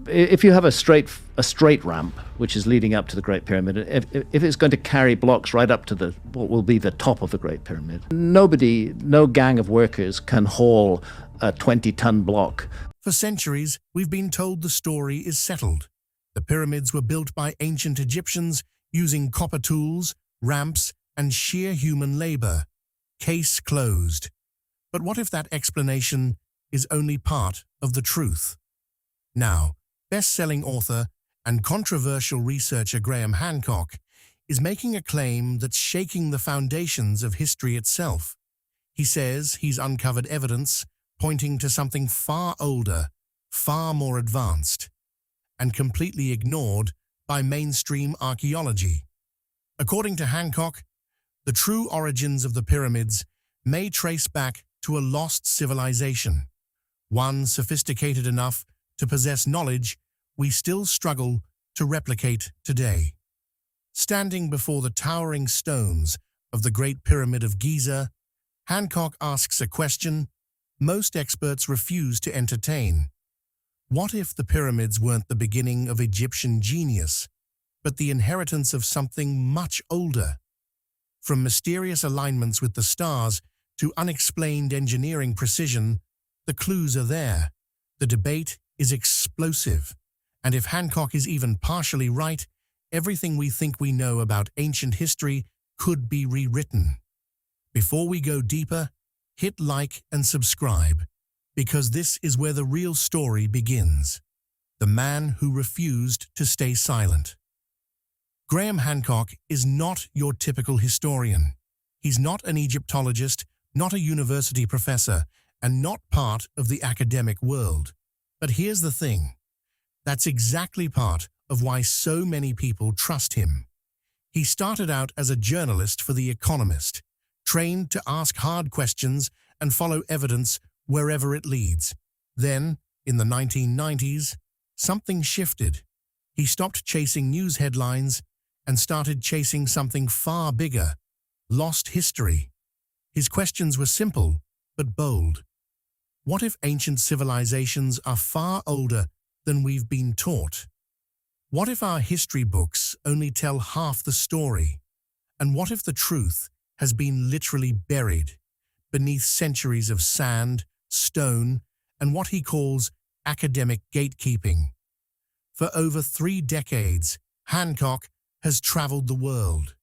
If you have a straight ramp which is leading up to the Great Pyramid, if it's going to carry blocks right up to the what will be the top of the Great Pyramid, no gang of workers can haul a 20-ton block. For centuries, we've been told the story is settled. The pyramids were built by ancient Egyptians using copper tools, ramps, and sheer human labor. Case closed. But what if that explanation is only part of the truth? Now, best-selling author and controversial researcher Graham Hancock is making a claim that's shaking the foundations of history itself. He says he's uncovered evidence pointing to something far older, far more advanced, and completely ignored by mainstream archaeology. According to Hancock, the true origins of the pyramids may trace back to a lost civilization, one sophisticated enough to possess knowledge we still struggle to replicate today. Standing before the towering stones of the Great Pyramid of Giza, Hancock asks a question most experts refuse to entertain. What if the pyramids weren't the beginning of Egyptian genius, but the inheritance of something much older? From mysterious alignments with the stars to unexplained engineering precision, the clues are there. The debate is explosive, and if Hancock is even partially right, everything we think we know about ancient history could be rewritten. Before we go deeper, hit like and subscribe, because this is where the real story begins. The man who refused to stay silent. Graham Hancock is not your typical historian. He's not an Egyptologist, not a university professor, and not part of the academic world. But here's the thing. That's exactly part of why so many people trust him. He started out as a journalist for The Economist, trained to ask hard questions and follow evidence wherever it leads. Then, in the 1990s, something shifted. He stopped chasing news headlines and started chasing something far bigger: lost history. His questions were simple, but bold. What if ancient civilizations are far older than we've been taught? What if our history books only tell half the story? And what if the truth has been literally buried beneath centuries of sand, stone, and what he calls academic gatekeeping? For over 3 decades, Hancock has traveled the world,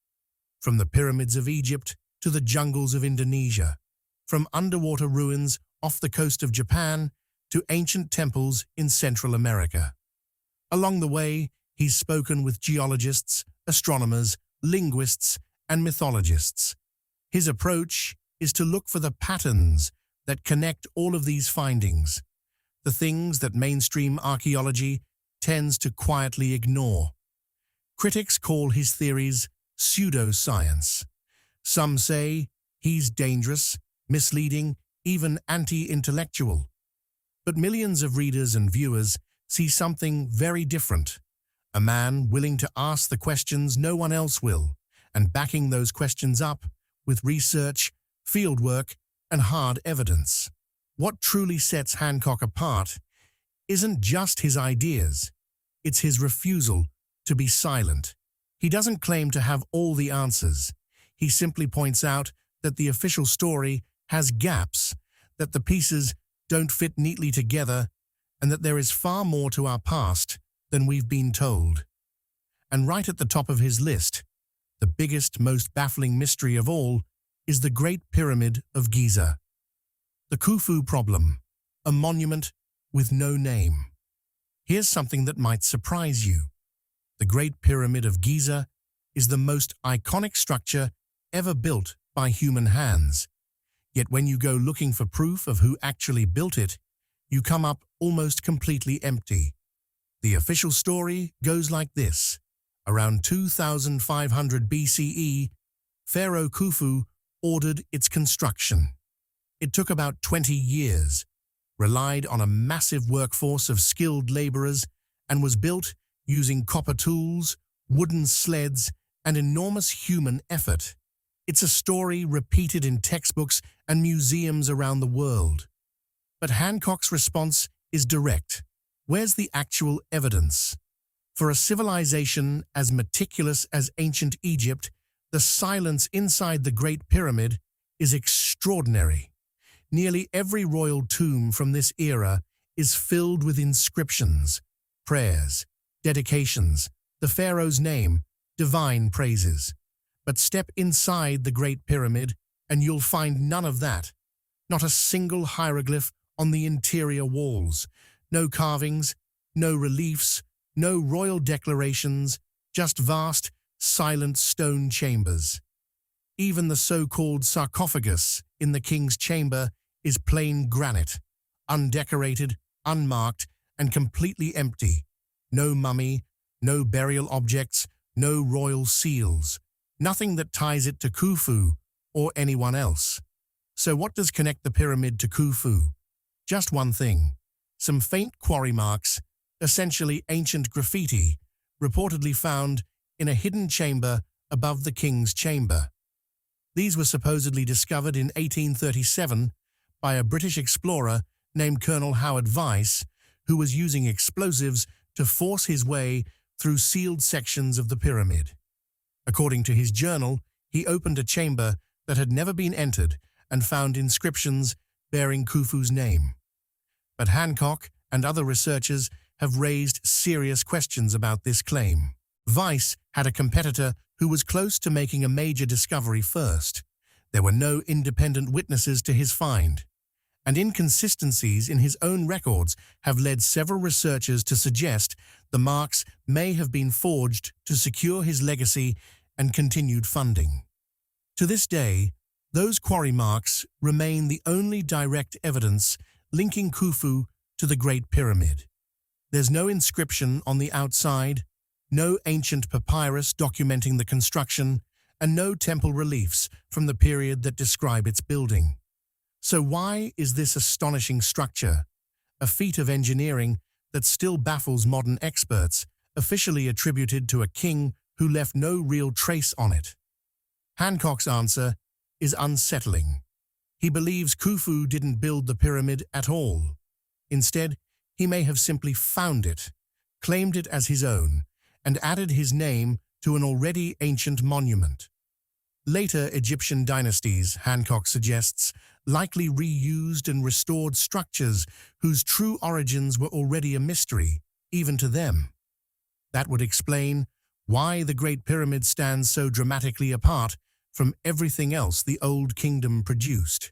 from the pyramids of Egypt to the jungles of Indonesia, from underwater ruins off the coast of Japan to ancient temples in Central America. Along the way, he's spoken with geologists, astronomers, linguists, and mythologists. His approach is to look for the patterns that connect all of these findings, the things that mainstream archaeology tends to quietly ignore. Critics call his theories pseudoscience. Some say he's dangerous, misleading, even anti-intellectual. But millions of readers and viewers see something very different. A man willing to ask the questions no one else will, and backing those questions up with research, fieldwork, and hard evidence. What truly sets Hancock apart isn't just his ideas, it's his refusal to be silent. He doesn't claim to have all the answers. He simply points out that the official story has gaps, that the pieces don't fit neatly together, and that there is far more to our past than we've been told. And right at the top of his list, the biggest, most baffling mystery of all, is the Great Pyramid of Giza. The Khufu problem, a monument with no name. Here's something that might surprise you. The Great Pyramid of Giza is the most iconic structure ever built by human hands. Yet when you go looking for proof of who actually built it, you come up almost completely empty. The official story goes like this. Around 2500 BCE, Pharaoh Khufu ordered its construction. It took about 20 years, relied on a massive workforce of skilled laborers, and was built using copper tools, wooden sleds, and enormous human effort. It's a story repeated in textbooks and museums around the world. But Hancock's response is direct. Where's the actual evidence? For a civilization as meticulous as ancient Egypt, the silence inside the Great Pyramid is extraordinary. Nearly every royal tomb from this era is filled with inscriptions, prayers, dedications, the pharaoh's name, divine praises. But step inside the Great Pyramid and you'll find none of that. Not a single hieroglyph on the interior walls. No carvings, no reliefs, no royal declarations, just vast, silent stone chambers. Even the so-called sarcophagus in the king's chamber is plain granite, undecorated, unmarked, and completely empty. No mummy, no burial objects, no royal seals. Nothing that ties it to Khufu or anyone else. So what does connect the pyramid to Khufu? Just one thing. Some faint quarry marks, essentially ancient graffiti, reportedly found in a hidden chamber above the king's chamber. These were supposedly discovered in 1837 by a British explorer named Colonel Howard Vyse, who was using explosives to force his way through sealed sections of the pyramid. According to his journal, he opened a chamber that had never been entered and found inscriptions bearing Khufu's name. But Hancock and other researchers have raised serious questions about this claim. Vyse had a competitor who was close to making a major discovery first. There were no independent witnesses to his find, and inconsistencies in his own records have led several researchers to suggest the marks may have been forged to secure his legacy and continued funding. To this day, those quarry marks remain the only direct evidence linking Khufu to the Great Pyramid. There's no inscription on the outside, no ancient papyrus documenting the construction, and no temple reliefs from the period that describe its building. So why is this astonishing structure, a feat of engineering that still baffles modern experts, officially attributed to a king who left no real trace on it? Hancock's answer is unsettling. He believes Khufu didn't build the pyramid at all. Instead, he may have simply found it, claimed it as his own, and added his name to an already ancient monument. Later Egyptian dynasties, Hancock suggests, likely reused and restored structures whose true origins were already a mystery, even to them. That would explain why the Great Pyramid stands so dramatically apart from everything else the Old Kingdom produced,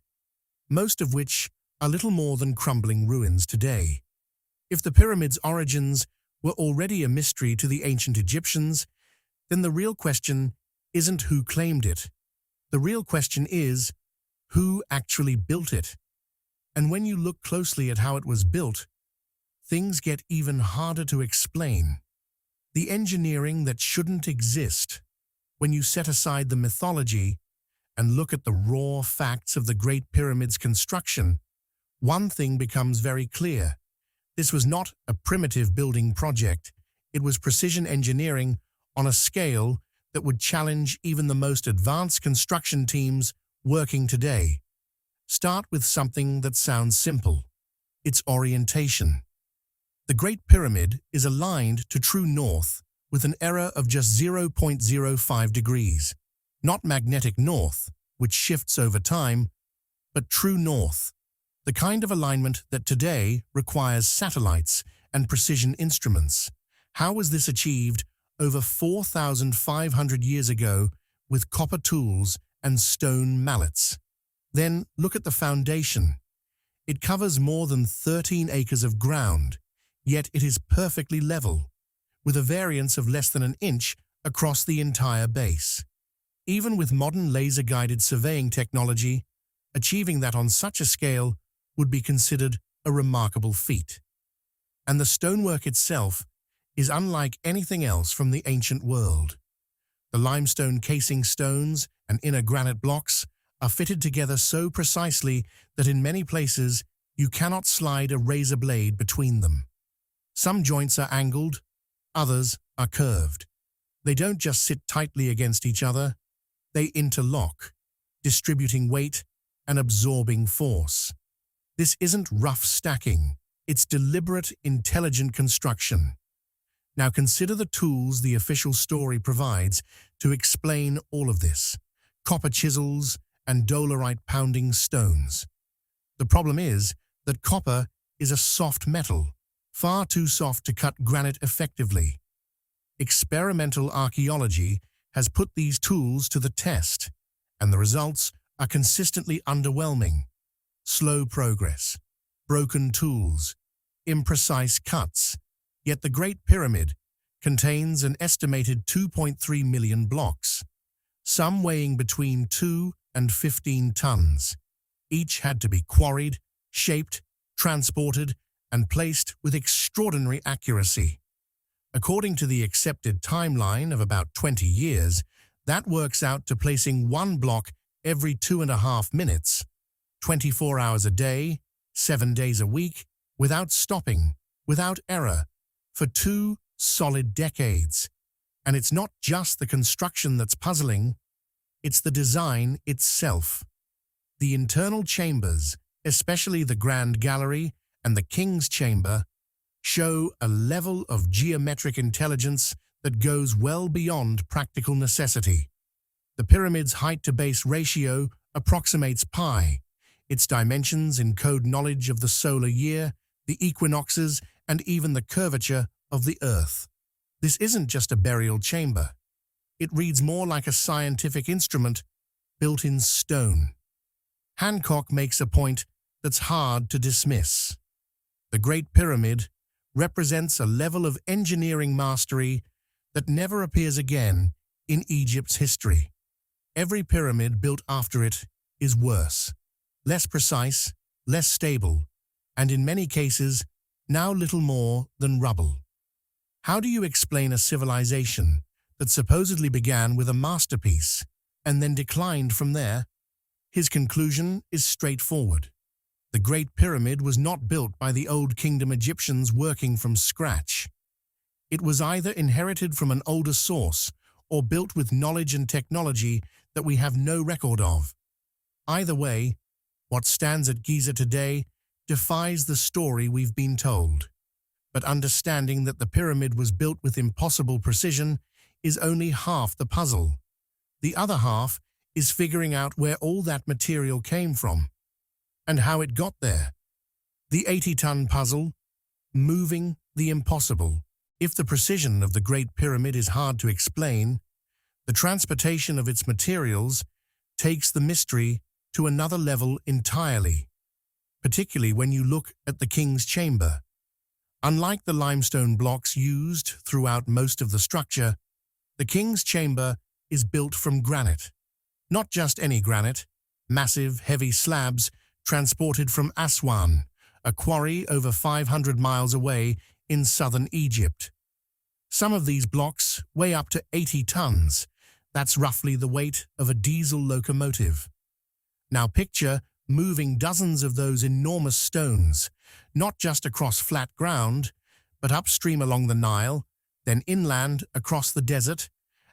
most of which are little more than crumbling ruins today. If the pyramid's origins were already a mystery to the ancient Egyptians, then the real question isn't who claimed it. The real question is, who actually built it? And when you look closely at how it was built, things get even harder to explain. The engineering that shouldn't exist. When you set aside the mythology and look at the raw facts of the Great Pyramid's construction, one thing becomes very clear. This was not a primitive building project. It was precision engineering on a scale that would challenge even the most advanced construction teams working today. Start with something that sounds simple: its orientation. The Great Pyramid is aligned to true north with an error of just 0.05 degrees. Not magnetic north, which shifts over time, but true north. The kind of alignment that today requires satellites and precision instruments. How was this achieved over 4,500 years ago with copper tools and stone mallets? Then look at the foundation. It covers more than 13 acres of ground, yet it is perfectly level, with a variance of less than an inch across the entire base. Even with modern laser-guided surveying technology, achieving that on such a scale would be considered a remarkable feat. And the stonework itself is unlike anything else from the ancient world. The limestone casing stones and inner granite blocks are fitted together so precisely that in many places you cannot slide a razor blade between them. Some joints are angled, others are curved. They don't just sit tightly against each other, they interlock, distributing weight and absorbing force. This isn't rough stacking, It's deliberate, intelligent construction. Now consider the tools the official story provides to explain all of this. Copper chisels and dolerite-pounding stones. The problem is that copper is a soft metal, far too soft to cut granite effectively. Experimental archaeology has put these tools to the test, and the results are consistently underwhelming. Slow progress, broken tools, imprecise cuts. Yet the Great Pyramid contains an estimated 2.3 million blocks, some weighing between 2 and 15 tons. Each had to be quarried, shaped, transported, and placed with extraordinary accuracy. According to the accepted timeline of about 20 years, that works out to placing one block every 2.5 minutes, 24 hours a day, 7 days a week, without stopping, without error, for 2 solid decades. And it's not just the construction that's puzzling, it's the design itself. The internal chambers, especially the Grand Gallery and the King's Chamber, show a level of geometric intelligence that goes well beyond practical necessity. The pyramid's height-to-base ratio approximates pi. Its dimensions encode knowledge of the solar year, the equinoxes, and even the curvature of the Earth. This isn't just a burial chamber. It reads more like a scientific instrument built in stone. Hancock makes a point that's hard to dismiss. The Great Pyramid represents a level of engineering mastery that never appears again in Egypt's history. Every pyramid built after it is worse, less precise, less stable, and in many cases, now little more than rubble. How do you explain a civilization that supposedly began with a masterpiece and then declined from there? His conclusion is straightforward. The Great Pyramid was not built by the Old Kingdom Egyptians working from scratch. It was either inherited from an older source or built with knowledge and technology that we have no record of. Either way, what stands at Giza today defies the story we've been told. But understanding that the pyramid was built with impossible precision is only half the puzzle. The other half is figuring out where all that material came from and how it got there. The 80-ton puzzle, moving the impossible. If the precision of the Great Pyramid is hard to explain, the transportation of its materials takes the mystery to another level entirely, particularly when you look at the King's Chamber. Unlike the limestone blocks used throughout most of the structure, the King's Chamber is built from granite. Not just any granite, massive, heavy slabs transported from Aswan, a quarry over 500 miles away in southern Egypt. Some of these blocks weigh up to 80 tons. That's roughly the weight of a diesel locomotive. Now picture moving dozens of those enormous stones, not just across flat ground, but upstream along the Nile, then inland across the desert,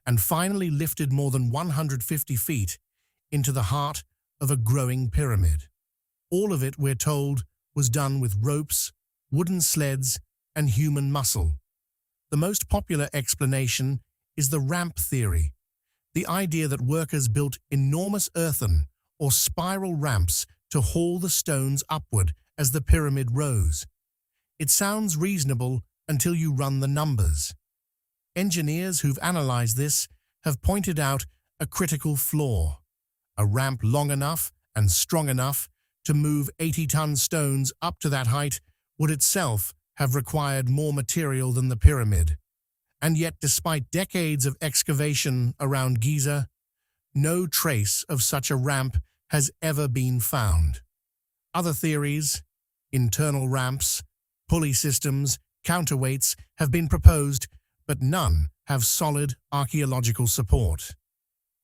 and finally lifted more than 150 feet into the heart of a growing pyramid. All of it, we're told, was done with ropes, wooden sleds, and human muscle. The most popular explanation is the ramp theory, the idea that workers built enormous earthen or spiral ramps to haul the stones upward as the pyramid rose. It sounds reasonable until you run the numbers. Engineers who've analyzed this have pointed out a critical flaw. A ramp long enough and strong enough to move 80-ton stones up to that height would itself have required more material than the pyramid. And yet, despite decades of excavation around Giza, no trace of such a ramp has ever been found. Other theories, internal ramps, pulley systems, counterweights have been proposed, but none have solid archaeological support.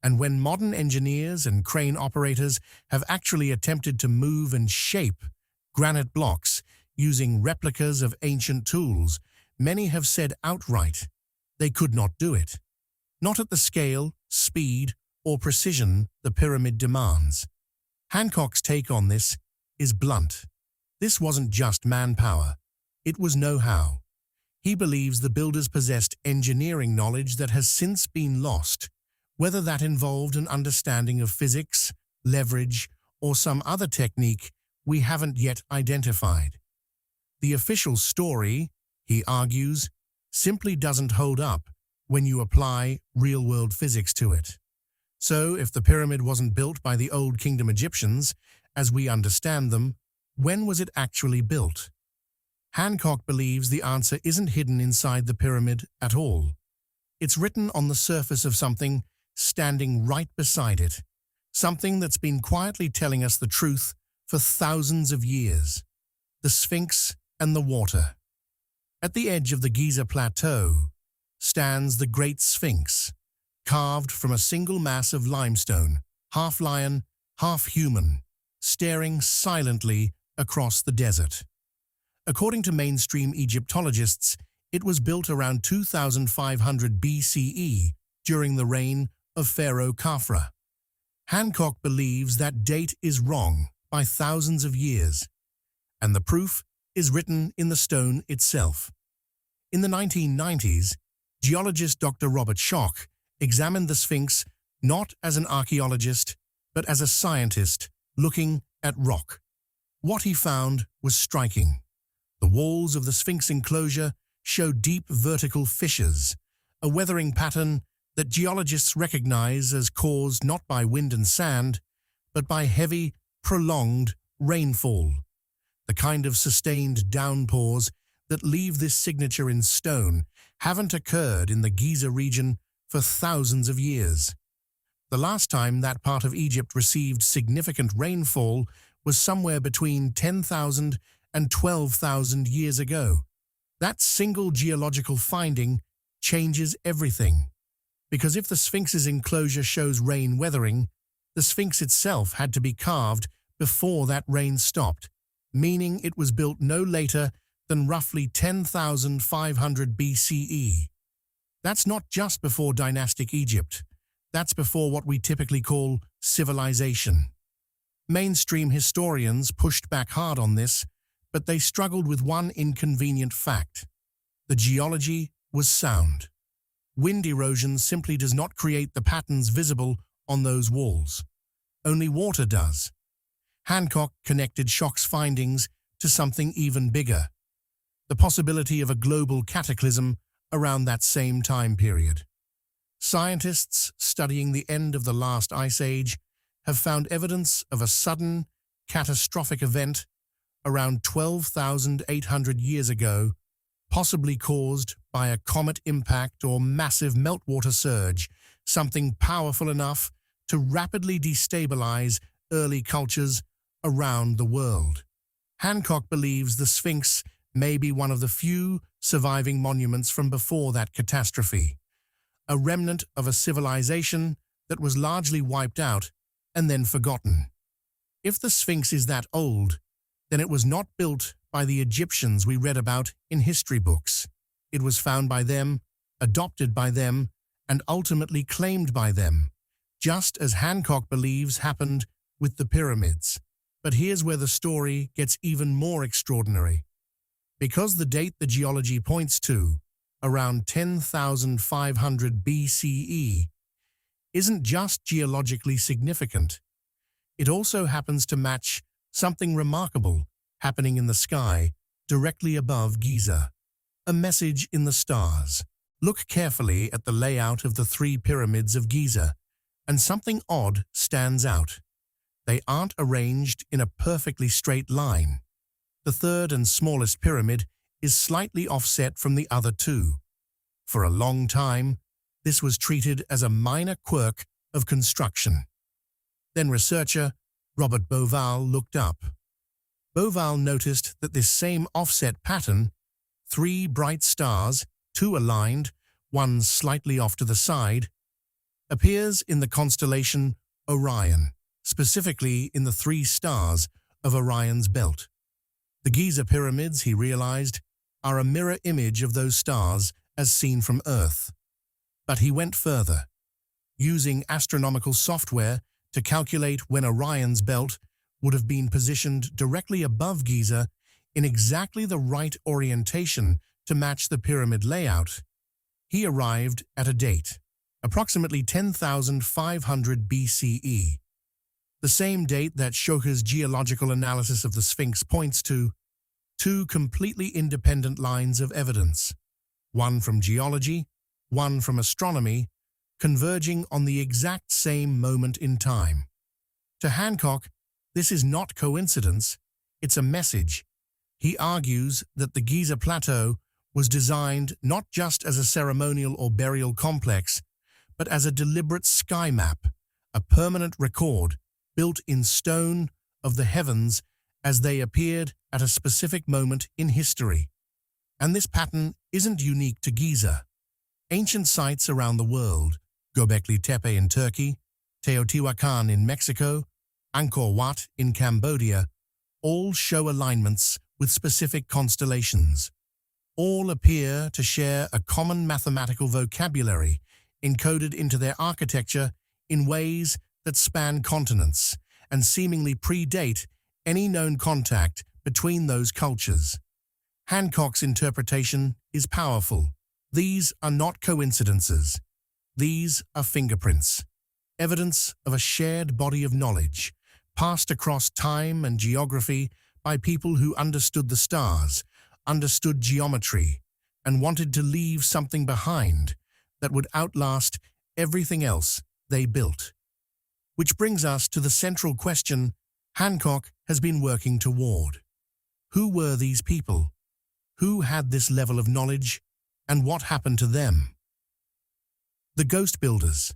And when modern engineers and crane operators have actually attempted to move and shape granite blocks using replicas of ancient tools, many have said outright they could not do it. Not at the scale, speed, or precision the pyramid demands. Hancock's take on this is blunt. This wasn't just manpower. It was know-how. He believes the builders possessed engineering knowledge that has since been lost, whether that involved an understanding of physics, leverage, or some other technique we haven't yet identified. The official story, he argues, simply doesn't hold up when you apply real-world physics to it. So, if the pyramid wasn't built by the Old Kingdom Egyptians, as we understand them, when was it actually built? Hancock believes the answer isn't hidden inside the pyramid at all. It's written on the surface of something standing right beside it, something that's been quietly telling us the truth for thousands of years: the Sphinx and the water. At the edge of the Giza Plateau stands the Great Sphinx, carved from a single mass of limestone, half lion, half human, staring silently across the desert. According to mainstream Egyptologists, it was built around 2500 BCE during the reign of Pharaoh Khufu. Hancock believes that date is wrong by thousands of years, and the proof is written in the stone itself. In the 1990s, geologist Dr. Robert Schoch examined the Sphinx not as an archaeologist, but as a scientist looking at rock. What he found was striking. The walls of the Sphinx enclosure show deep vertical fissures, a weathering pattern that geologists recognize as caused not by wind and sand, but by heavy, prolonged rainfall. The kind of sustained downpours that leave this signature in stone haven't occurred in the Giza region for thousands of years. The last time that part of Egypt received significant rainfall was somewhere between 10,000 and 12,000 years ago. That single geological finding changes everything. Because if the Sphinx's enclosure shows rain weathering, the Sphinx itself had to be carved before that rain stopped, meaning it was built no later than roughly 10,500 BCE. That's not just before dynastic Egypt. That's before what we typically call civilization. Mainstream historians pushed back hard on this, but they struggled with one inconvenient fact. The geology was sound. Wind erosion simply does not create the patterns visible on those walls. Only water does. Hancock connected Schoch's findings to something even bigger: the possibility of a global cataclysm around that same time period. Scientists studying the end of the last ice age have found evidence of a sudden, catastrophic event around 12,800 years ago, possibly caused by a comet impact or massive meltwater surge, something powerful enough to rapidly destabilize early cultures around the world. Hancock believes the Sphinx may be one of the few surviving monuments from before that catastrophe, a remnant of a civilization that was largely wiped out and then forgotten. If the Sphinx is that old, then it was not built by the Egyptians we read about in history books. It was found by them, adopted by them, and ultimately claimed by them, just as Hancock believes happened with the pyramids. But here's where the story gets even more extraordinary. Because the date the geology points to, around 10,500 BCE, isn't just geologically significant. It also happens to match something remarkable happening in the sky directly above Giza. A message in the stars. Look carefully at the layout of the three pyramids of Giza, and something odd stands out. They aren't arranged in a perfectly straight line. The third and smallest pyramid is slightly offset from the other two. For a long time, this was treated as a minor quirk of construction. Then researcher Robert Bauval looked up. Bauval noticed that this same offset pattern, three bright stars, two aligned, one slightly off to the side, appears in the constellation Orion, specifically in the three stars of Orion's belt. The Giza pyramids, he realized, are a mirror image of those stars as seen from Earth. But he went further. Using astronomical software to calculate when Orion's belt would have been positioned directly above Giza, in exactly the right orientation to match the pyramid layout, he arrived at a date, approximately 10,500 BCE, the same date that Shoka's geological analysis of the Sphinx points to. Two completely independent lines of evidence, one from geology, one from astronomy, converging on the exact same moment in time. To Hancock, this is not coincidence, it's a message. He argues that the Giza Plateau was designed not just as a ceremonial or burial complex, but as a deliberate sky map, a permanent record built in stone of the heavens as they appeared at a specific moment in history. And this pattern isn't unique to Giza. Ancient sites around the world, Göbekli Tepe in Turkey, Teotihuacan in Mexico, Angkor Wat in Cambodia, all show alignments with specific constellations. All appear to share a common mathematical vocabulary encoded into their architecture in ways that span continents and seemingly predate any known contact between those cultures. Hancock's interpretation is powerful. These are not coincidences. These are fingerprints, evidence of a shared body of knowledge, passed across time and geography by people who understood the stars, understood geometry, and wanted to leave something behind that would outlast everything else they built. Which brings us to the central question Hancock has been working toward. Who were these people? Who had this level of knowledge, and what happened to them? The Ghost Builders,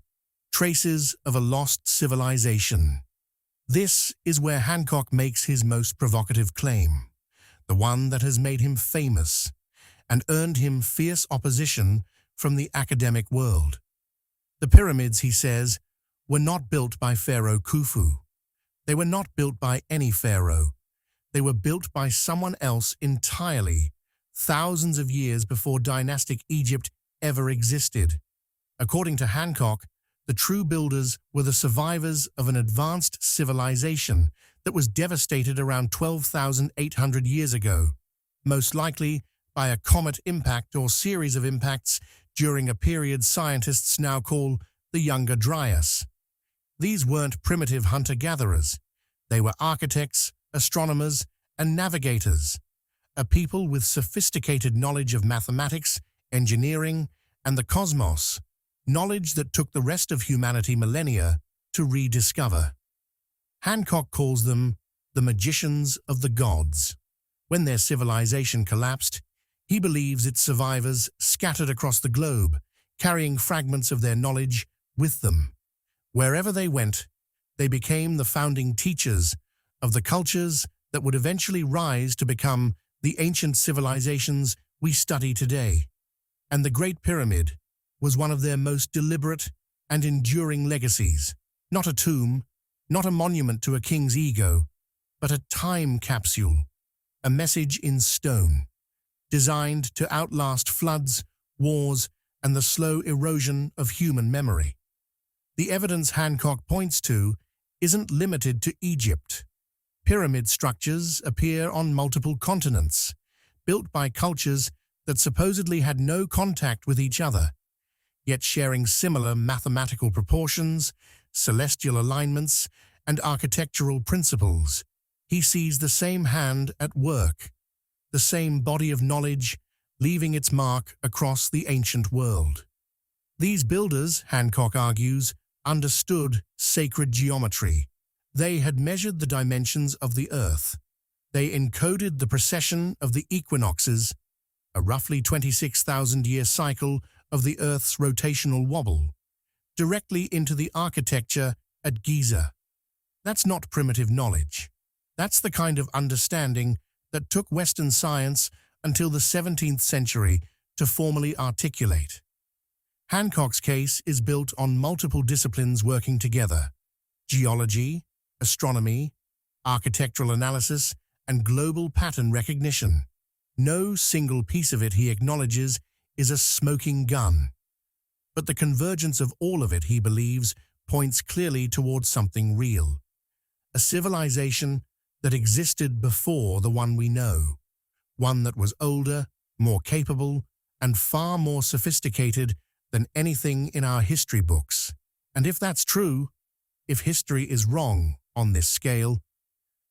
traces of a lost civilization. This is where Hancock makes his most provocative claim, the one that has made him famous and earned him fierce opposition from the academic world. The pyramids, he says, were not built by Pharaoh Khufu. They were not built by any pharaoh. They were built by someone else entirely, thousands of years before dynastic Egypt ever existed. According to Hancock, the true builders were the survivors of an advanced civilization that was devastated around 12,800 years ago, most likely by a comet impact or series of impacts during a period scientists now call the Younger Dryas. These weren't primitive hunter-gatherers. They were architects, astronomers, and navigators, a people with sophisticated knowledge of mathematics, engineering, and the cosmos, knowledge that took the rest of humanity millennia to rediscover. Hancock calls them the magicians of the gods. When their civilization collapsed, he believes its survivors scattered across the globe, carrying fragments of their knowledge with them. Wherever they went, they became the founding teachers of the cultures that would eventually rise to become the ancient civilizations we study today. And the Great Pyramid was one of their most deliberate and enduring legacies. Not a tomb, not a monument to a king's ego, but a time capsule, a message in stone, designed to outlast floods, wars, and the slow erosion of human memory. The evidence Hancock points to isn't limited to Egypt. Pyramid structures appear on multiple continents, built by cultures that supposedly had no contact with each other, yet sharing similar mathematical proportions, celestial alignments, and architectural principles. He sees the same hand at work, the same body of knowledge leaving its mark across the ancient world. These builders, Hancock argues, understood sacred geometry. They had measured the dimensions of the Earth. They encoded the precession of the equinoxes, a roughly 26,000-year cycle of the Earth's rotational wobble, directly into the architecture at Giza. That's not primitive knowledge. That's the kind of understanding that took Western science until the 17th century to formally articulate. Hancock's case is built on multiple disciplines working together: geology, astronomy, architectural analysis, and global pattern recognition. No single piece of it, he acknowledges, is a smoking gun. But the convergence of all of it, he believes, points clearly towards something real. A civilization that existed before the one we know. one that was older, more capable, and far more sophisticated than anything in our history books. And if that's true, if history is wrong on this scale,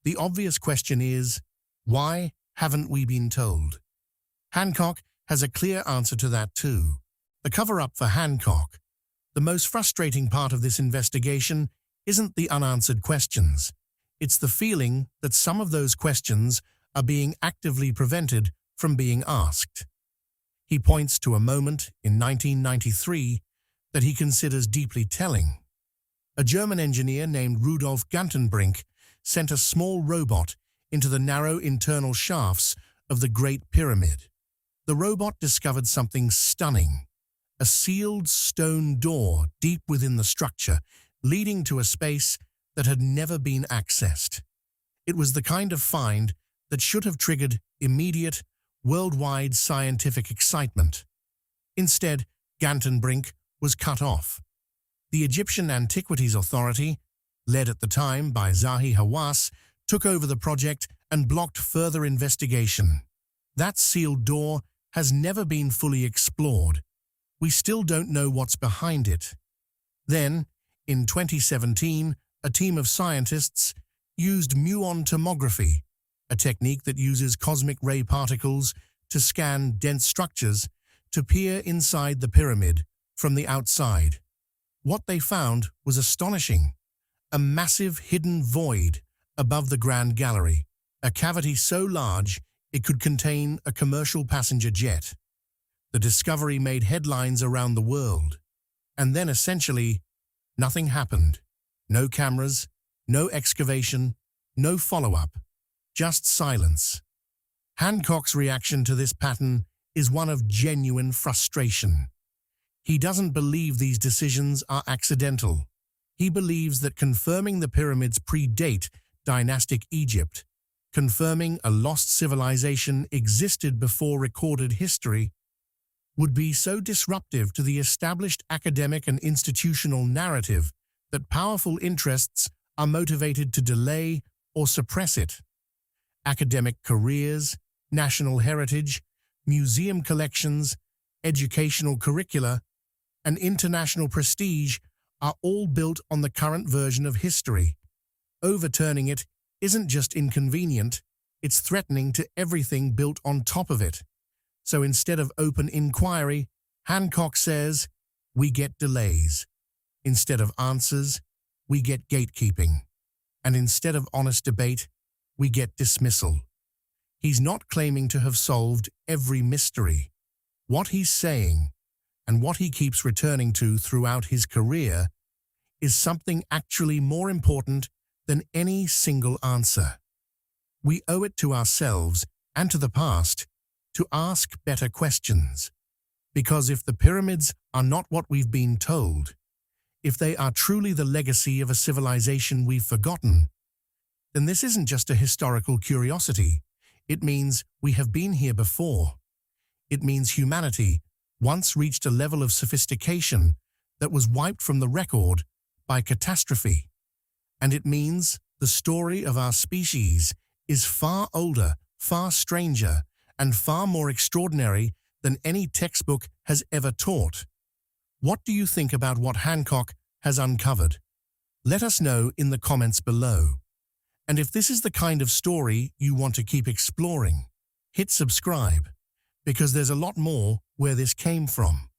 the obvious question is, why haven't we been told? Hancock has a clear answer to that too. The cover-up for Hancock. The most frustrating part of this investigation isn't the unanswered questions. It's the feeling that some of those questions are being actively prevented from being asked. He points to a moment in 1993 that he considers deeply telling. A German engineer named Rudolf Gantenbrink sent a small robot into the narrow internal shafts of the Great Pyramid. The robot discovered something stunning, a sealed stone door deep within the structure, leading to a space that had never been accessed. It was the kind of find that should have triggered immediate, worldwide scientific excitement. Instead, Gantenbrink was cut off. The Egyptian Antiquities Authority, led at the time by Zahi Hawass, took over the project and blocked further investigation. That sealed door has never been fully explored. We still don't know what's behind it. Then, in 2017, a team of scientists used muon tomography, a technique that uses cosmic ray particles to scan dense structures, to peer inside the pyramid from the outside. What they found was astonishing. A massive hidden void above the Grand Gallery, a cavity so large it could contain a commercial passenger jet. The discovery made headlines around the world. And then essentially, nothing happened. No cameras, no excavation, no follow-up, just silence. Hancock's reaction to this pattern is one of genuine frustration. He doesn't believe these decisions are accidental. He believes that confirming the pyramids predate dynastic Egypt, confirming a lost civilization existed before recorded history, would be so disruptive to the established academic and institutional narrative that powerful interests are motivated to delay or suppress it. Academic careers, national heritage, museum collections, educational curricula, and international prestige are all built on the current version of history. Overturning it isn't just inconvenient, it's threatening to everything built on top of it. So instead of open inquiry, Hancock says, we get delays. Instead of answers, we get gatekeeping. And instead of honest debate, we get dismissal. He's not claiming to have solved every mystery. What he's saying, and what he keeps returning to throughout his career, is something actually more important than any single answer. We owe it to ourselves and to the past to ask better questions. Because if the pyramids are not what we've been told, if they are truly the legacy of a civilization we've forgotten, then this isn't just a historical curiosity. It means we have been here before. It means humanity once reached a level of sophistication that was wiped from the record by catastrophe. And it means the story of our species is far older, far stranger, and far more extraordinary than any textbook has ever taught. What do you think about what Hancock has uncovered? Let us know in the comments below. And if this is the kind of story you want to keep exploring, hit subscribe, because there's a lot more where this came from.